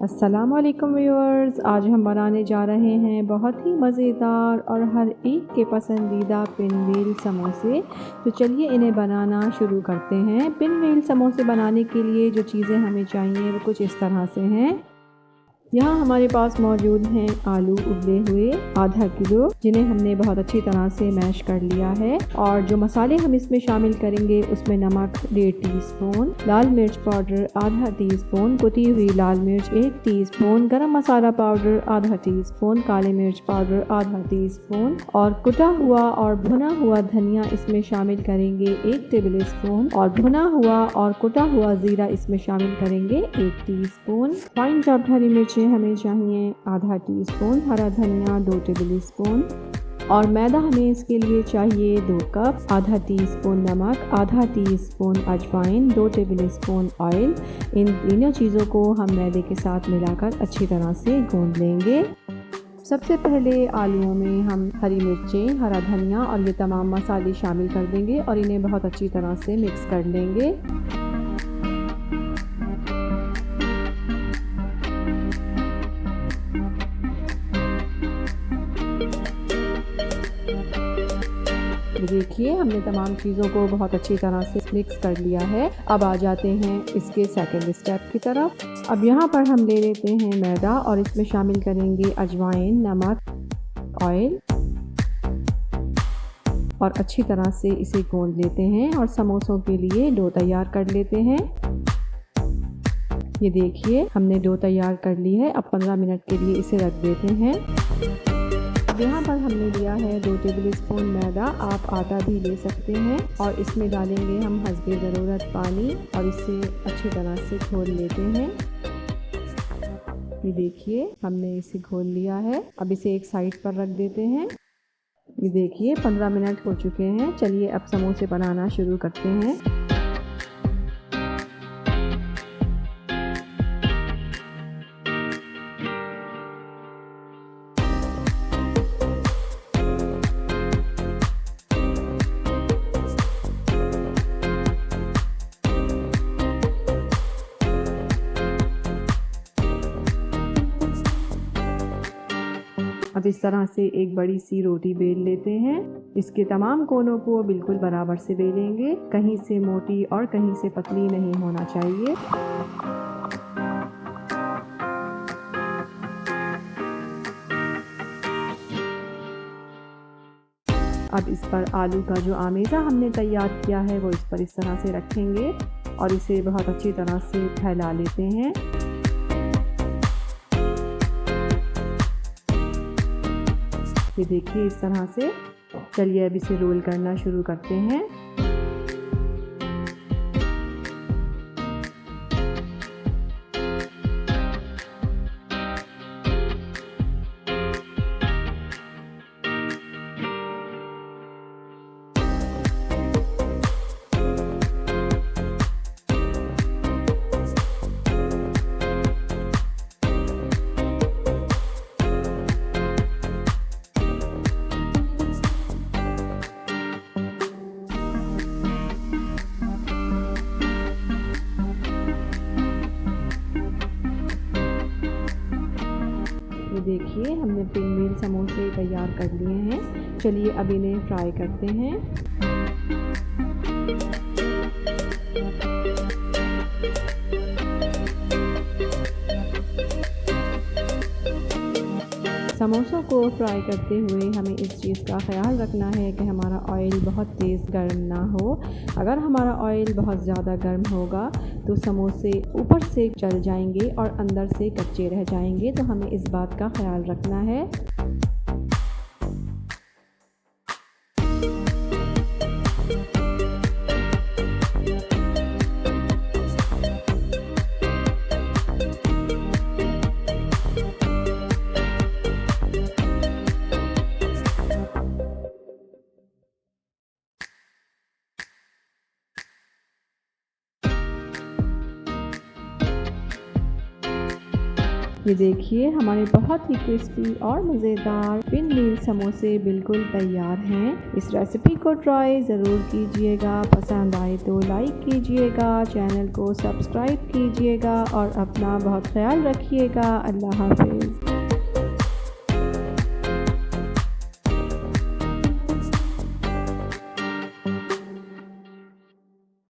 अस्सलामुअलैकुम व्यूअर्स, आज हम बनाने जा रहे हैं बहुत ही मज़ेदार और हर एक के पसंदीदा पिनव्हील समोसे। तो चलिए इन्हें बनाना शुरू करते हैं। पिनव्हील समोसे बनाने के लिए जो चीज़ें हमें चाहिए वो कुछ इस तरह से हैं। यहाँ हमारे पास मौजूद हैं आलू उबले हुए आधा किलो, जिन्हें हमने बहुत अच्छी तरह से मैश कर लिया है। और जो मसाले हम इसमें शामिल करेंगे उसमें नमक 1.5 टीस्पून, लाल मिर्च पाउडर आधा टीस्पून, कुटी हुई लाल मिर्च 1 टीस्पून, गरम मसाला पाउडर आधा टीस्पून, काले मिर्च पाउडर आधा टीस्पून और कुटा हुआ और भुना हुआ धनिया इसमें शामिल करेंगे 1 टेबल स्पून और भुना हुआ और कुटा हुआ ज़ीरा इसमें शामिल करेंगे 1 टीस्पून। फाइन चॉप्ड हरी मिर्च हमें चाहिए आधा टीस्पून, हरा धनिया 2 टेबल स्पून और मैदा हमें इसके लिए चाहिए 2 कप, आधा टीस्पून नमक, आधा टीस्पून अजवाइन, 2 टेबल स्पून ऑयल। इन तीनों चीज़ों को हम मैदे के साथ मिलाकर अच्छी तरह से गूंद लेंगे। सबसे पहले आलूओं में हम हरी मिर्चें, हरा धनिया और ये तमाम मसाले शामिल कर देंगे और इन्हें बहुत अच्छी तरह से मिक्स कर लेंगे। देखिए हमने तमाम चीज़ों को बहुत अच्छी तरह से मिक्स कर लिया है। अब आ जाते हैं इसके सेकंड स्टेप की तरफ। अब यहाँ पर हम ले लेते हैं मैदा और इसमें शामिल करेंगे अजवाइन, नमक, ऑयल और अच्छी तरह से इसे गूंद लेते हैं और समोसों के लिए डो तैयार कर लेते हैं। ये देखिए हमने डो तैयार कर ली है। अब 15 मिनट के लिए इसे रख देते हैं। यहाँ पर हमने लिया है 2 टेबल स्पून मैदा, आप आटा भी ले सकते हैं और इसमें डालेंगे हम हस्बे ज़रूरत पानी और इसे अच्छी तरह से घोल लेते हैं। ये देखिए हमने इसे घोल लिया है। अब इसे एक साइड पर रख देते हैं। ये देखिए 15 मिनट हो चुके हैं। चलिए अब समोसे बनाना शुरू करते हैं। अब इस तरह से एक बड़ी सी रोटी बेल लेते हैं। इसके तमाम कोनों को बिल्कुल बराबर से बेलेंगे, कहीं से मोटी और कहीं से पतली नहीं होना चाहिए। अब इस पर आलू का जो आमेज़ा हमने तैयार किया है वो इस पर इस तरह से रखेंगे और इसे बहुत अच्छी तरह से फैला लेते हैं। ये देखिए इस तरह से। चलिए अब इसे रोल करना शुरू करते हैं। देखिए हमने पिनव्हील समोसे तैयार कर लिए हैं। चलिए अब इन्हें फ्राई करते हैं। समोसों को फ्राई करते हुए हमें इस चीज़ का ख्याल रखना है कि हमारा ऑयल बहुत तेज़ गर्म ना हो। अगर हमारा ऑयल बहुत ज़्यादा गर्म होगा तो समोसे ऊपर से जल जाएंगे और अंदर से कच्चे रह जाएंगे, तो हमें इस बात का ख्याल रखना है। ये देखिए हमारे बहुत ही क्रिस्पी और मज़ेदार पिन व्हील समोसे बिल्कुल तैयार हैं। इस रेसिपी को ट्राई ज़रूर कीजिएगा। पसंद आए तो लाइक कीजिएगा, चैनल को सब्सक्राइब कीजिएगा और अपना बहुत ख्याल रखिएगा। अल्लाह हाफ़िज़।